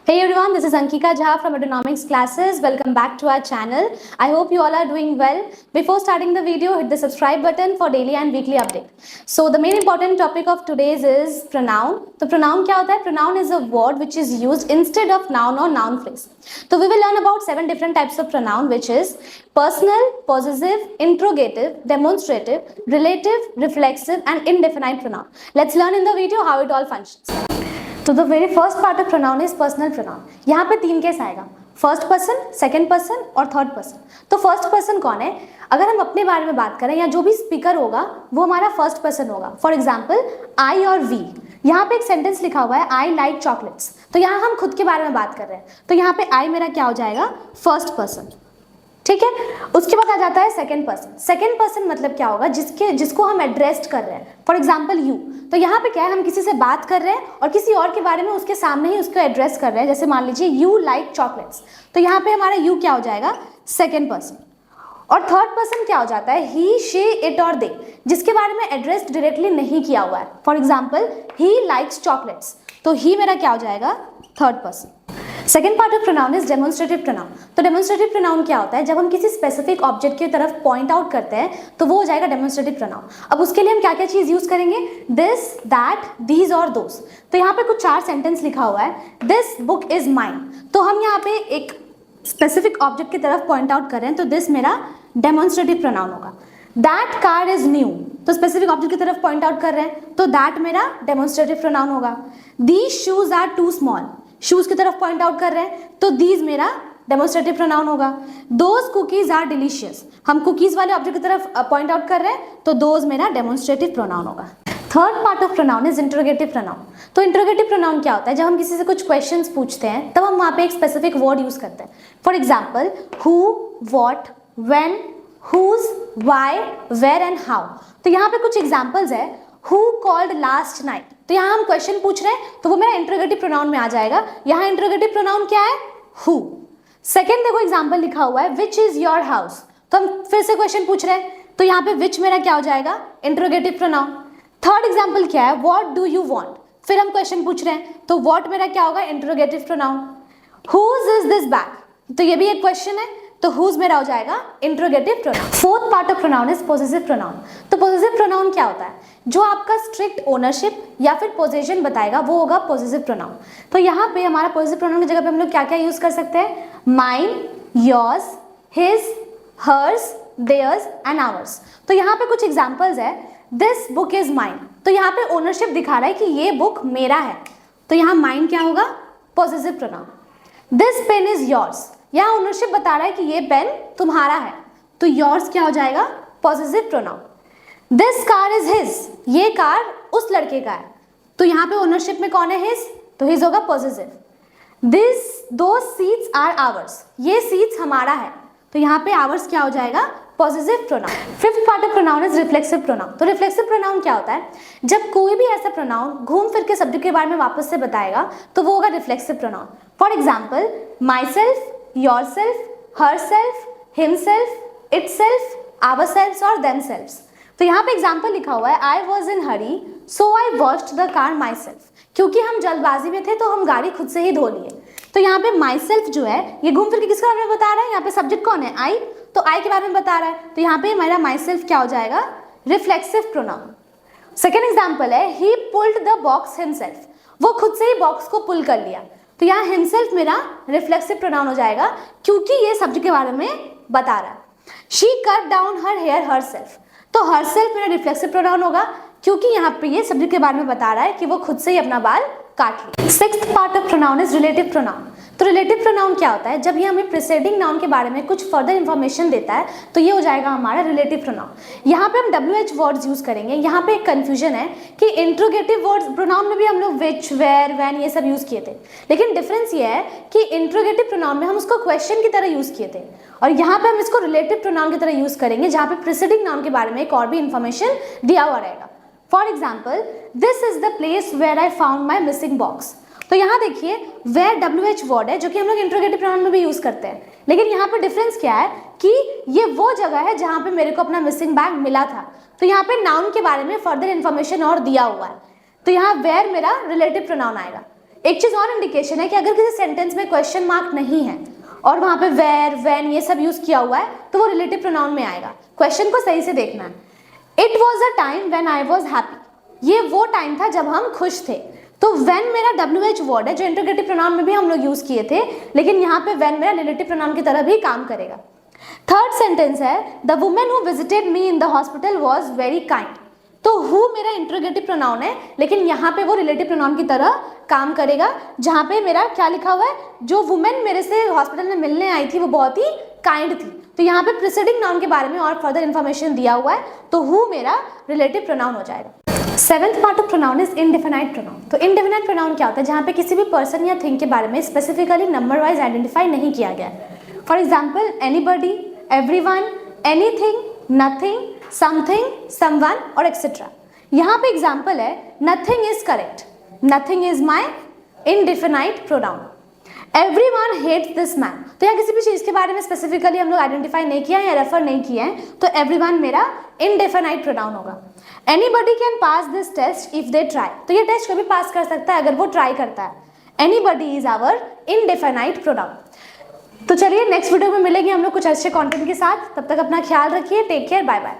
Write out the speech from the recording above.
Hey everyone, this is Ankika Jha from Autonomics Classes. Welcome back to our channel. I hope you all are doing well. Before starting the video, hit the subscribe button for daily and weekly update. So the main important topic of today's is pronoun. तो pronoun क्या होता है? Pronoun is a word which is used instead of noun or noun phrase. So we will learn about 7 different types of pronoun, which is personal, possessive, interrogative, demonstrative, relative, reflexive and indefinite pronoun. Let's learn in the video how it all functions. तो the very first part of pronoun is personal pronoun. यहाँ पे 3 case आएगा, first person, second person और third person. तो first person कौन है? अगर हम अपने बारे में बात करें या जो भी स्पीकर होगा वो हमारा फर्स्ट पर्सन होगा। फॉर एग्जाम्पल आई और वी। यहाँ पे एक सेंटेंस लिखा हुआ है आई लाइक चॉकलेट्स, तो यहाँ हम खुद के बारे में बात कर रहे हैं, तो यहाँ पे आई मेरा क्या हो जाएगा? First person. ठीक है, उसके बाद आ जाता है सेकंड पर्सन। सेकंड पर्सन मतलब क्या होगा? जिसको हम एड्रेस्ड कर रहे हैं। फॉर एग्जाम्पल यू, तो यहाँ पे क्या है, हम किसी से बात कर रहे हैं और किसी और के बारे में उसके सामने ही उसको एड्रेस कर रहे हैं। जैसे मान लीजिए यू लाइक चॉकलेट्स, तो यहाँ पे हमारा यू क्या हो जाएगा? Second person. और थर्ड पर्सन क्या हो जाता है? ही, शी, इट और दे, जिसके बारे में एड्रेस डायरेक्टली नहीं किया हुआ है। For example he likes chocolates, तो ही मेरा क्या हो जाएगा? Third person. Second part of pronoun is demonstrative pronoun. तो डेमोन्स्ट्रेटिव प्रोनाउन क्या होता है? जब हम किसी स्पेसिफिक ऑब्जेक्ट की तरफ पॉइंट आउट करते हैं तो वो हो जाएगा डेमोन्स्ट्रेटिव प्रोनाउन। अब उसके लिए हम क्या क्या चीज यूज करेंगे? दिस, दैट, दीज और दोस। तो यहाँ पे कुछ 4 सेंटेंस लिखा हुआ है। दिस बुक इज माइन, तो हम यहाँ पे एक स्पेसिफिक ऑब्जेक्ट की तरफ पॉइंट आउट कर रहे हैं, तो दिस मेरा डेमोन्स्ट्रेटिव प्रोनाउन होगा। दैट कार इज न्यू, तो स्पेसिफिक ऑब्जेक्ट की तरफ पॉइंट आउट कर रहे हैं, तो दैट मेरा डेमोन्स्ट्रेटिव प्रोनाउन होगा। These shoes are too small, shoes की तरफ पॉइंट आउट कर रहे हैं, तो दीज मेरा डेमोन्स्ट्रेटिव प्रोनाउन होगा। दोज कुकीज आर डिलीशियस, हम कुकीज वाले ऑब्जेक्ट की तरफ पॉइंट आउट कर रहे हैं, तो दोज मेरा डेमोन्स्ट्रेटिव प्रोनाउन होगा। Third part of pronoun is interrogative pronoun. तो इंटरोगेटिव प्रोनाउन क्या होता है? जब हम किसी से कुछ क्वेश्चंस पूछते हैं तब हम वहाँ पे एक स्पेसिफिक वर्ड यूज करते हैं। For example who, what, when, whose, why, where and how. तो यहाँ पे कुछ एग्जाम्पल्स है। Who called last night, तो यहाँ हम क्वेश्चन पूछ रहे हैं तो वो मेरा इंटरोगेटिव प्रोनाउन में आ जाएगा। यहाँ इंटरोगेटिव प्रोनाउन क्या है? Who। सेकेंड देखो एग्जाम्पल लिखा हुआ है which is your house, तो हम फिर से क्वेश्चन पूछ रहे हैं, तो यहाँ पे which मेरा क्या हो जाएगा? Interrogative pronoun. थर्ड एग्जाम्पल क्या है? what do you want, फिर हम क्वेश्चन पूछ रहे हैं, तो what मेरा क्या होगा? Interrogative pronoun. whose is this bag, तो ये भी एक क्वेश्चन है, तो whose मेरा हो जाएगा interrogative pronoun. Fourth part of pronoun is possessive pronoun. तो पोजेसिव प्रोनाउन क्या होता है? जो आपका स्ट्रिक्ट ओनरशिप या फिर पोजेशन बताएगा वो होगा पोजेसिव प्रोनाउन। तो यहाँ पे हमारा पोजेसिव प्रोनाउन की जगह पे हम लोग क्या क्या यूज कर सकते हैं? Mine, yours, his, hers, theirs and ours. तो यहाँ पे कुछ एग्जाम्पल्स है। दिस बुक इज माइन, तो यहाँ पे ओनरशिप दिखा रहा है कि ये बुक मेरा है, तो यहाँ माइन क्या होगा? Possessive pronoun. This pen is yours, यहाँ ओनरशिप बता रहा है कि ये पेन तुम्हारा है, तो योर्स क्या हो जाएगा? Possessive pronoun. This car is his, ये कार उस लड़के का है, तो यहाँ पे ओनरशिप में कौन है? हिज, तो हिज होगा पॉसेसिव। दो सीट्स आर आवर्स, ये सीट्स हमारा है, तो यहाँ पे आवर्स क्या हो जाएगा? Possessive pronoun. Fifth part of pronoun is reflexive pronoun. तो रिफ्लेक्सिव प्रोनाउन क्या होता है? जब कोई भी ऐसा प्रोनाउन घूम फिर के सब्जेक्ट के बारे में वापस से बताएगा तो वो होगा reflexive pronoun. For example my self, yourself, herself, himself, itself, ourselves और themselves। तो यहाँ पे एग्जाम्पल लिखा हुआ है I was in hurry, so I washed the car myself। क्योंकि हम जल्दबाजी में थे तो हम गाड़ी खुद से ही धो लिए। तो यहाँ पे myself जो है ये घूम फिर के किसके बारे में बता रहा है? यहाँ पे सब्जेक्ट कौन है? I, तो I के बारे में बता रहा है, तो यहाँ पे मेरा myself क्या हो जाएगा? Reflexive pronoun. सेकेंड एग्जाम्पल है he pulled the box himself, वो खुद से ही बॉक्स को पुल कर लिया, तो यहाँ हिमसेल्फ मेरा रिफ्लेक्सिव प्रोनाउन हो जाएगा क्योंकि ये सब्जेक्ट के बारे में बता रहा है। She cut down her hair herself, तो हरसेल्फ मेरा रिफ्लेक्सिव प्रोनाउन होगा क्योंकि यहाँ पे ये सब्जेक्ट के बारे में बता रहा है कि वो खुद से ही अपना बाल काट लिया। Sixth part of pronoun is relative pronoun. तो रिलेटिव प्रोनाउन क्या होता है? जब ये हमें प्रीसीडिंग नाउन के बारे में कुछ फर्दर इन्फॉर्मेशन देता है तो ये हो जाएगा हमारा रिलेटिव प्रोनाउन। यहाँ पे हम WH वर्ड्स यूज करेंगे। यहाँ पे एक कंफ्यूजन है कि इंट्रोगेटिव वर्ड्स प्रोनाउन में भी हम लोग विच, वेयर, व्हेन ये सब यूज किए थे, लेकिन डिफरेंस ये है कि इंट्रोगेटिव प्रोनाउन में हम उसको क्वेश्चन की तरह यूज किए थे और यहाँ पे हम इसको रिलेटिव प्रोनाउन की तरह यूज करेंगे जहाँ पे प्रीसीडिंग नाउन के बारे में एक और भी इन्फॉर्मेशन दिया हुआ रहेगा। For example this is the place where I found my missing box. तो यहाँ देखिए वेयर WH वर्ड है जो कि हम लोग इंट्रोगेटिव प्रोनाउन में भी यूज करते हैं, लेकिन यहाँ पे डिफरेंस क्या है कि ये वो जगह है जहाँ पे मेरे को अपना मिसिंग बैग मिला था, तो यहाँ पे नाउन के बारे में फर्दर इन्फॉर्मेशन और दिया हुआ है, तो यहाँ वेयर मेरा रिलेटिव प्रोनाउन आएगा। एक चीज और इंडिकेशन है कि अगर किसी सेंटेंस में क्वेश्चन मार्क नहीं है और वहां पे वेयर, व्हेन ये सब यूज किया हुआ है तो वो रिलेटिव प्रोनाउन में आएगा। क्वेश्चन को सही से देखना है। It was a time when I was happy, ये वो टाइम था जब हम खुश थे। तो व्हेन मेरा WH वर्ड है जो इंटरोगेटिव प्रोनाउन में भी हम लोग यूज किए थे, लेकिन यहाँ पे व्हेन मेरा रिलेटिव प्रोनाउन की तरह भी काम करेगा। थर्ड सेंटेंस है the women who visited me in the hospital was very kind. तो हु मेरा इंटरोगेटिव प्रोनाउन है, लेकिन यहाँ पे वो रिलेटिव प्रोनाउन की तरह काम करेगा, जहाँ पे मेरा क्या लिखा हुआ है, जो वुमेन मेरे से हॉस्पिटल में मिलने आई थी वो बहुत ही काइंड थी। तो यहाँ पे प्रीसीडिंग नाउन के बारे में और फर्दर इन्फॉर्मेशन दिया हुआ है, तो हु मेरा रिलेटिव प्रोनाउन हो जाएगा। Seventh part of pronoun is indefinite pronoun. तो इंडेफिनाइट प्रोनाउन क्या होता है, जहाँ पे किसी भी पर्सन या थिंग के बारे में स्पेसिफिकली नंबर वाइज आइडेंटिफाई नहीं किया गया है। For example anybody, everyone, anything, nothing, something, someone और एक्सेट्रा। यहाँ पे एग्जाम्पल है nothing is correct, nothing is my indefinite pronoun. Everyone hates this man, तो यहाँ किसी भी चीज के बारे में स्पेसिफिकली हम लोग आइडेंटिफाई नहीं किया है या रेफर नहीं किया है, तो एवरीवन मेरा इंडेफिनाइट प्रोनाउन होगा। Anybody can pass this test if they try, तो ये टेस्ट कभी पास कर सकता है अगर वो ट्राई करता है। Anybody is our indefinite pronoun. तो चलिए नेक्स्ट वीडियो में मिलेंगे हम लोग कुछ अच्छे कंटेंट के साथ। तब तक अपना ख्याल रखिए। Take care, bye bye.